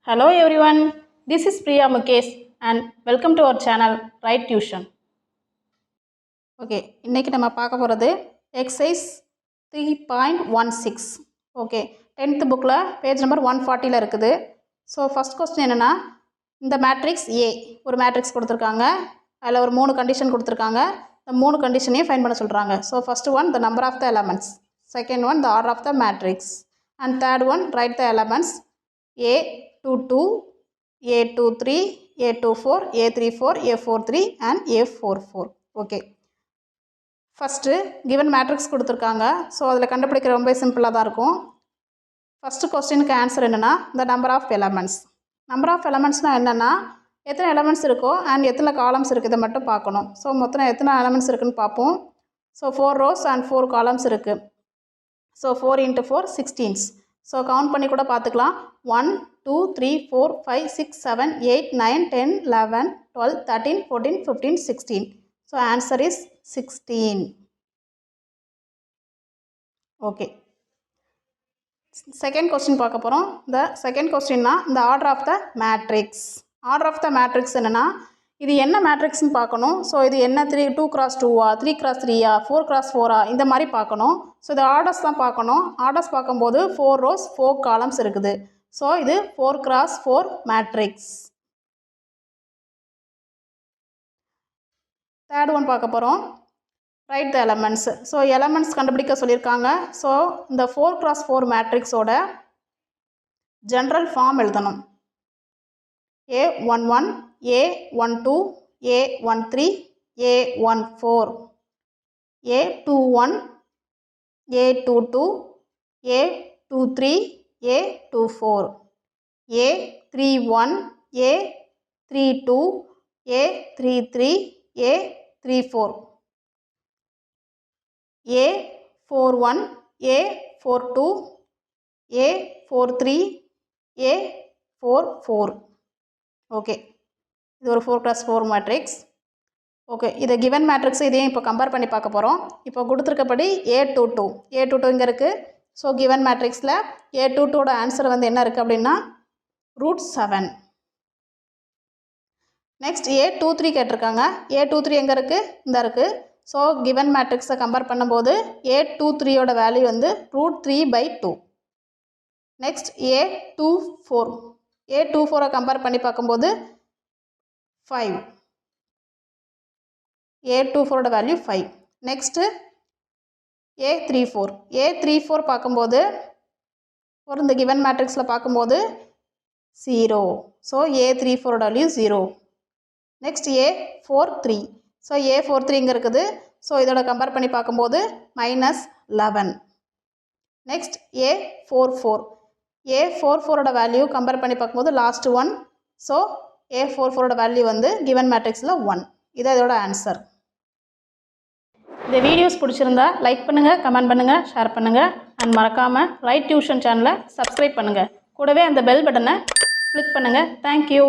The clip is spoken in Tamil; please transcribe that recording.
Hello everyone, this is Priya Mukesh and welcome to our channel Right Tuition. Okay, இன்னைக்கு நம்ம பார்க்க போகிறது exercise 3.16. Okay, 10th bookல page number 140ல இருக்குது. So first question என்னன்னா, இந்த மேட்ரிக்ஸ் A ஒரு மேட்ரிக்ஸ் கொடுத்துருக்காங்க, அதில் ஒரு 3 கண்டிஷன் கொடுத்துருக்காங்க, இந்த 3 கண்டிஷனையும் ஃபைண்ட் பண்ண சொல்கிறாங்க. So first one the number of the elements, second one the order of the matrix, and third one write the elements A22, A23, A24, A34, A43 and A44. Okay. First given matrix கொடுத்துருக்காங்க. ஸோ அதில் கண்டுபிடிக்கிற ரொம்ப சிம்பிளாக தான் இருக்கும். ஃபஸ்ட்டு கொஸ்டினுக்கு ஆன்சர் என்னென்னா the number of elements. Number of எலமெண்ட்ஸ்னால் என்னென்னா எத்தனை எலமெண்ட்ஸ் இருக்கோ அண்ட் எத்தனை காலம்ஸ் இருக்குது இதை மட்டும் பார்க்கணும். ஸோ மொத்தம் எத்தனை எலமெண்ட்ஸ் இருக்குதுன்னு பார்ப்போம். ஸோ 4 rows and 4 columns இருக்குது. So 4 into 4 16. ஸோ கவுண்ட் பண்ணி கூட பார்த்துக்கலாம். 1 2 3 4 5 6 7 8 9 10 11 12 13 14 15 16. So answer is 16. Okay, second question பார்க்க போகிறோம். இந்த செகண்ட் கொஸ்டின்னா இந்த order of the matrix. Order of the matrix என்னென்னா இது என்ன மேட்ரிக்ஸ்னு பார்க்கணும். ஸோ இது என்ன 2x2 3x3 4x4 இந்த மாதிரி பார்க்கணும். ஸோ இது ஆர்டர்ஸ் தான் பார்க்கணும். ஆர்டர்ஸ் பார்க்கும்போது 4 rows 4 columns இருக்குது. ஸோ இது 4x4 மேட்ரிக்ஸ். தேர்ட் ஒன் பார்க்க போகிறோம். ரைட் த எலமெண்ட்ஸ். ஸோ எலமெண்ட்ஸ் கண்டுபிடிக்க சொல்லியிருக்காங்க. ஸோ இந்த 4x4 மேட்ரிக்ஸோட ஜென்ரல் ஃபார்ம் எழுதணும். A11, A12, A13, A14, A21, A22, A23, A24, A31, A32, A33, A34, A41, A42, A43, A44. Okay, இது ஒரு 4x4 மேட்ரிக்ஸ். ஓகே, இதை கிவன் மேட்ரிக்ஸ் இதையும் இப்போ கம்பேர் பண்ணி பார்க்க போகிறோம். இப்போ கொடுத்துருக்கப்படி A22 இங்கே இருக்குது. ஸோ கிவன் மேட்ரிக்ஸில் A22ஓட ஆன்சர் வந்து என்ன இருக்குது அப்படின்னா √7. நெக்ஸ்ட் A23 கேட்டிருக்காங்க. A23 எங்கே இருக்குது? இந்த இருக்குது. ஸோ கிவன் மேட்ரிக்ஸை கம்பேர் பண்ணும்போது A23ஓட வேல்யூ வந்து √3/2. நெக்ஸ்ட் A24 கம்பேர் பண்ணி பார்க்கும்போது 5. A24ஓட வேல்யூ 5. நெக்ஸ்ட்டு A34 பார்க்கும்போது இந்த கிவன் மேட்ரிக்ஸில் பார்க்கும்போது 0. ஸோ A34ஓட value 0. Next A43. So A43 இங்கே இருக்குது. ஸோ இதோட கம்பேர் பண்ணி பார்க்கும்போது -11. நெக்ஸ்ட் A44ஓட வேல்யூ கம்பேர் பண்ணி பார்க்கும்போது லாஸ்ட் ஒன். ஸோ A44ஓட வேல்யூ வந்து கிவன் மேட்ரிக்ஸில் 1. இது இதோட ஆன்சர். இந்த வீடியோஸ் பிடிச்சிருந்தா லைக் பண்ணுங்கள், கமெண்ட் பண்ணுங்கள், ஷேர் பண்ணுங்கள் அண்ட் மறக்காமல் ரைட் டியூஷன் சேனலை சப்ஸ்கிரைப் பண்ணுங்கள். கூடவே அந்த பெல் பட்டனை கிளிக் பண்ணுங்கள். தேங்க்யூ.